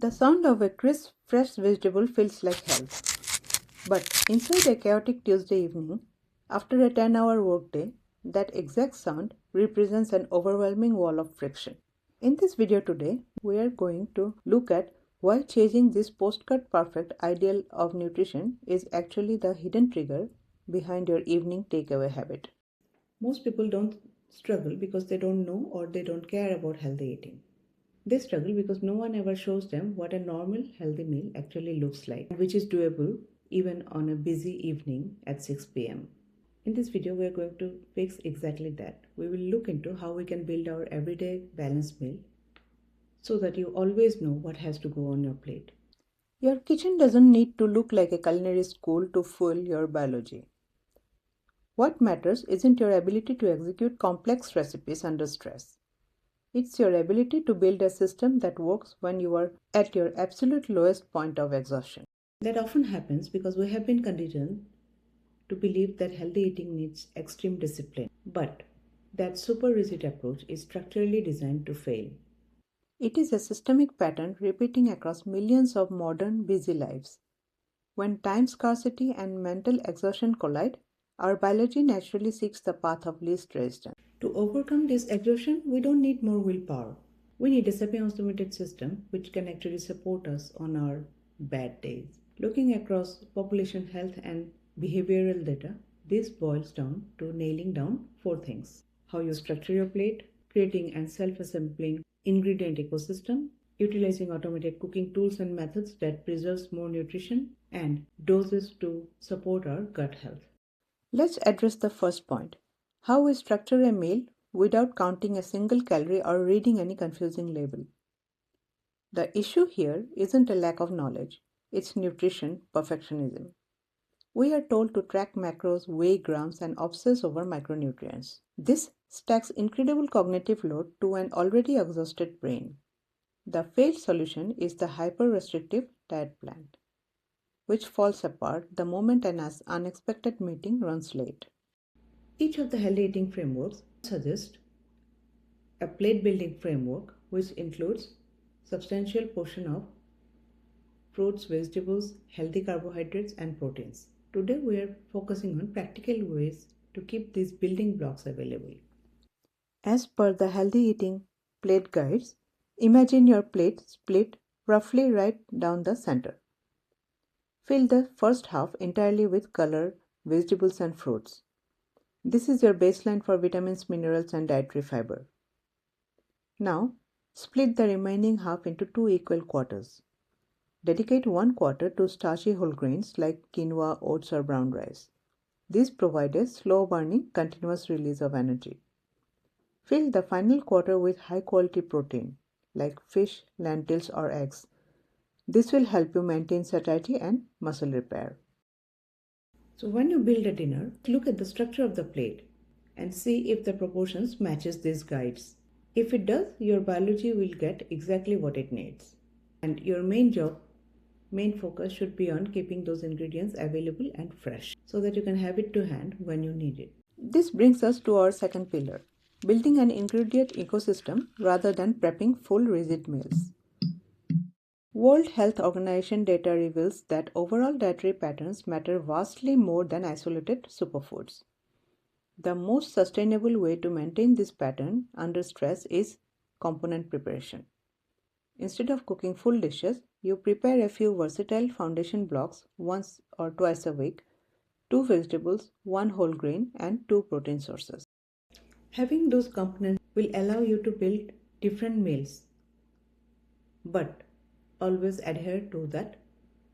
The sound of a crisp, fresh vegetable feels like health. But inside a chaotic Tuesday evening, after a 10-hour workday, that exact sound represents an overwhelming wall of friction. In this video today, we are going to look at why chasing this postcard perfect ideal of nutrition is actually the hidden trigger behind your evening takeaway habit. Most people don't struggle because they don't know or they don't care about healthy eating. They struggle because no one ever shows them what a normal healthy meal actually looks like, which is doable even on a busy evening at 6 p.m. In this video, we are going to fix exactly that. We will look into how we can build our everyday balanced meal so that you always know what has to go on your plate. Your kitchen doesn't need to look like a culinary school to fuel your biology. What matters isn't your ability to execute complex recipes under stress. It's your ability to build a system that works when you are at your absolute lowest point of exhaustion. That often happens because we have been conditioned to believe that healthy eating needs extreme discipline. But that super rigid approach is structurally designed to fail. It is a systemic pattern repeating across millions of modern busy lives. When time scarcity and mental exhaustion collide, our biology naturally seeks the path of least resistance. To overcome this exhaustion, we don't need more willpower. We need a semi-automated system which can actually support us on our bad days. Looking across population health and behavioral data, this boils down to nailing down four things: how you structure your plate, creating and self-assembling ingredient ecosystem, utilizing automated cooking tools and methods that preserves more nutrition, and doses to support our gut health. Let's address the first point: how we structure a meal without counting a single calorie or reading any confusing label. The issue here isn't a lack of knowledge, it's nutrition perfectionism. We are told to track macros, weigh grams, and obsess over micronutrients. This stacks incredible cognitive load to an already exhausted brain. The failed solution is the hyper-restrictive diet plan, which falls apart the moment an unexpected meeting runs late. Each of the healthy eating frameworks suggests a plate building framework which includes substantial portion of fruits, vegetables, healthy carbohydrates, and proteins. Today we are focusing on practical ways to keep these building blocks available. As per the healthy eating plate guides, imagine your plate split roughly right down the center. Fill the first half entirely with color, vegetables, and fruits. This is your baseline for vitamins, minerals, and dietary fiber. Now, split the remaining half into two equal quarters. Dedicate one quarter to starchy whole grains like quinoa, oats, or brown rice. These provide a slow-burning, continuous release of energy. Fill the final quarter with high-quality protein like fish, lentils, or eggs. This will help you maintain satiety and muscle repair. So when you build a dinner, look at the structure of the plate and see if the proportions matches these guides. If it does, your biology will get exactly what it needs. And your main focus should be on keeping those ingredients available and fresh so that you can have it to hand when you need it. This brings us to our second pillar: building an ingredient ecosystem rather than prepping full rigid meals. World Health Organization data reveals that overall dietary patterns matter vastly more than isolated superfoods. The most sustainable way to maintain this pattern under stress is component preparation. Instead of cooking full dishes, you prepare a few versatile foundation blocks once or twice a week: 2 vegetables, 1 whole grain, and 2 protein sources. Having those components will allow you to build different meals, but always adhere to that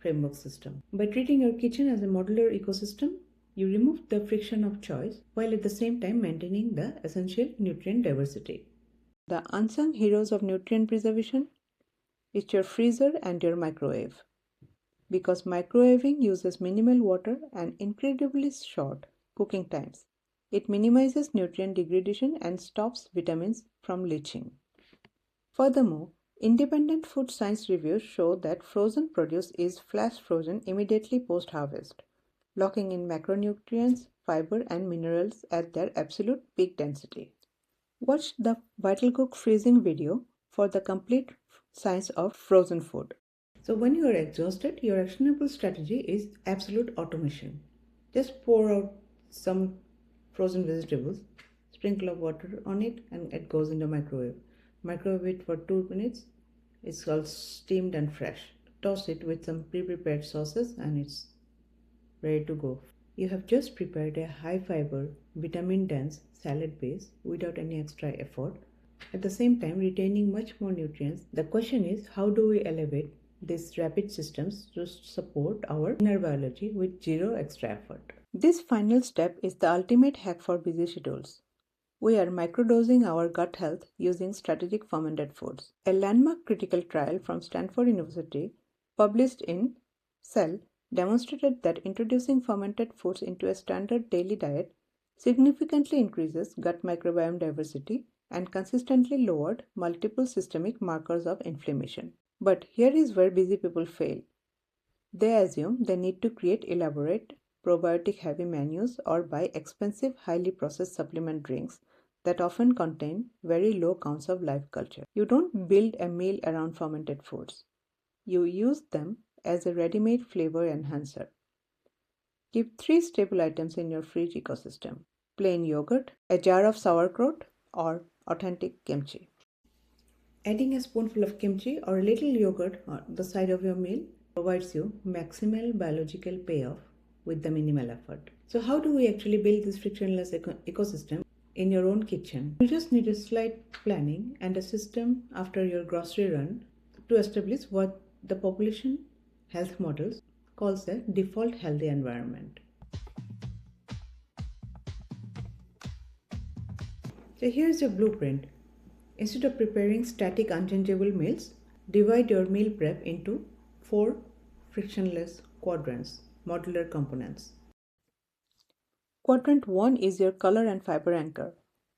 framework system. By treating your kitchen as a modular ecosystem, you remove the friction of choice while at the same time maintaining the essential nutrient diversity. The unsung heroes of nutrient preservation is your freezer and your microwave. Because microwaving uses minimal water and incredibly short cooking times, it minimizes nutrient degradation and stops vitamins from leaching. Furthermore, independent food science reviews show that frozen produce is flash frozen immediately post-harvest, locking in macronutrients, fiber, and minerals at their absolute peak density. Watch the Vital Cook freezing video for the complete science of frozen food. So when you are exhausted, your actionable strategy is absolute automation. Just pour out some frozen vegetables, sprinkle of water on it, and it goes in the microwave. Microwave it for 2 minutes. It's all steamed and fresh. Toss it with some pre-prepared sauces and it's ready to go. You have just prepared a high fiber, vitamin dense salad base without any extra effort, at the same time retaining much more nutrients. The question is, how do we elevate these rapid systems to support our inner biology with zero extra effort? This final step is the ultimate hack for busy schedules. We are microdosing our gut health using strategic fermented foods. A landmark critical trial from Stanford University, published in Cell, demonstrated that introducing fermented foods into a standard daily diet significantly increases gut microbiome diversity and consistently lowered multiple systemic markers of inflammation. But here is where busy people fail. They assume they need to create elaborate probiotic heavy menus or buy expensive, highly processed supplement drinks that often contain very low counts of live culture. You don't build a meal around fermented foods. You use them as a ready-made flavor enhancer. Keep 3 stable items in your fridge ecosystem: plain yogurt, a jar of sauerkraut, or authentic kimchi. Adding a spoonful of kimchi or a little yogurt on the side of your meal provides you maximal biological payoff with the minimal effort. So how do we actually build this frictionless ecosystem in your own kitchen? You just need a slight planning and a system after your grocery run to establish what the population health models calls a default healthy environment. So here's your blueprint. Instead of preparing static unchangeable meals, divide your meal prep into 4 frictionless quadrants, modular components. Quadrant 1 is your color and fiber anchor.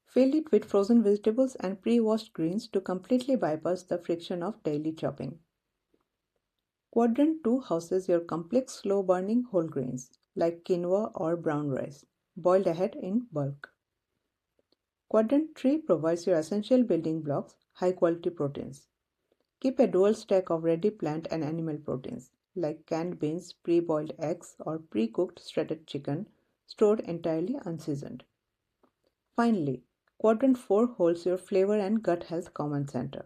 Fill it with frozen vegetables and pre-washed greens to completely bypass the friction of daily chopping. Quadrant 2 houses your complex slow-burning whole grains like quinoa or brown rice, boiled ahead in bulk. Quadrant 3 provides your essential building blocks, high-quality proteins. Keep a dual stack of ready plant and animal proteins like canned beans, pre-boiled eggs, or pre-cooked shredded chicken stored entirely unseasoned. Finally, Quadrant 4 holds your flavor and gut health command center.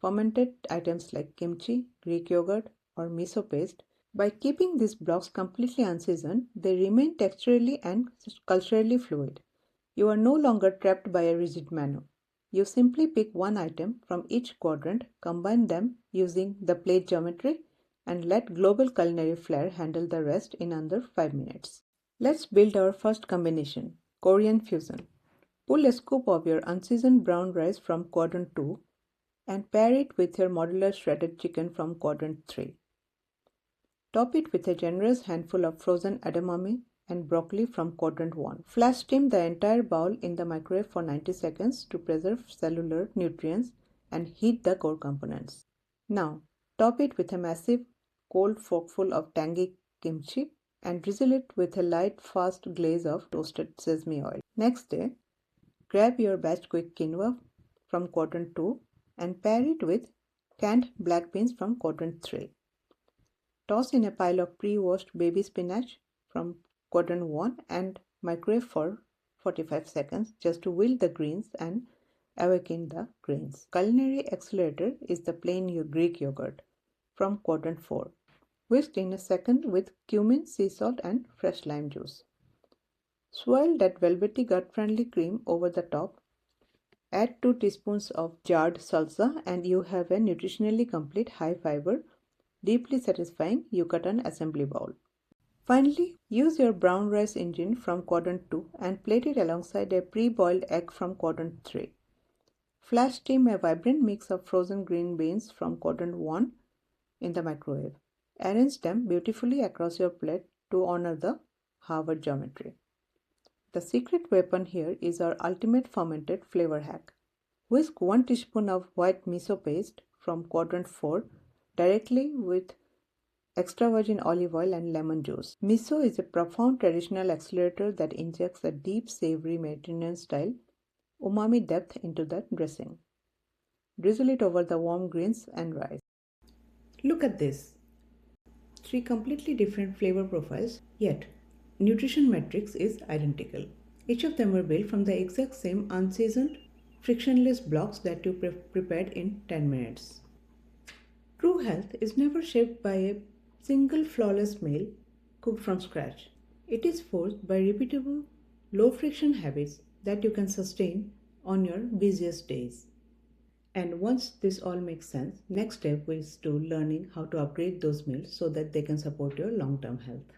Fermented items like kimchi, Greek yogurt, or miso paste. By keeping these blocks completely unseasoned, they remain texturally and culturally fluid. You are no longer trapped by a rigid menu. You simply pick one item from each quadrant, combine them using the plate geometry, and let global culinary flair handle the rest in under 5 minutes. Let's build our first combination, Korean fusion. Pull a scoop of your unseasoned brown rice from quadrant 2 and pair it with your modular shredded chicken from quadrant 3. Top it with a generous handful of frozen edamame and broccoli from quadrant 1. Flash steam the entire bowl in the microwave for 90 seconds to preserve cellular nutrients and heat the core components. Now, top it with a massive cold forkful of tangy kimchi and drizzle it with a light fast glaze of toasted sesame oil. Next day, grab your batch quick quinoa from quadrant 2 and pair it with canned black beans from quadrant 3. Toss in a pile of pre-washed baby spinach from quadrant 1 and microwave for 45 seconds just to wilt the greens and awaken the grains. Culinary accelerator is the plain Greek yogurt from quadrant 4. Whisked in a second with cumin, sea salt and fresh lime juice. Swirl that velvety gut-friendly cream over the top. Add 2 teaspoons of jarred salsa and you have a nutritionally complete high-fiber, deeply satisfying Yucatan assembly bowl. Finally, use your brown rice engine from quadrant 2 and plate it alongside a pre-boiled egg from quadrant 3. Flash steam a vibrant mix of frozen green beans from quadrant 1 in the microwave. Arrange them beautifully across your plate to honor the Harvard geometry. The secret weapon here is our ultimate fermented flavor hack. Whisk 1 teaspoon of white miso paste from quadrant 4 directly with extra virgin olive oil and lemon juice. Miso is a profound traditional accelerator that injects a deep, savory Mediterranean style umami depth into the dressing. drizzle it over the warm greens and rice. Look at this. Three completely different flavor profiles, yet nutrition matrix is identical. Each of them were built from the exact same unseasoned, frictionless blocks that you prepared in 10 minutes. True health is never shaped by a single flawless meal cooked from scratch. It is forged by repeatable, low friction habits that you can sustain on your busiest days. And once this all makes sense, next step is to learning how to upgrade those meals so that they can support your long-term health.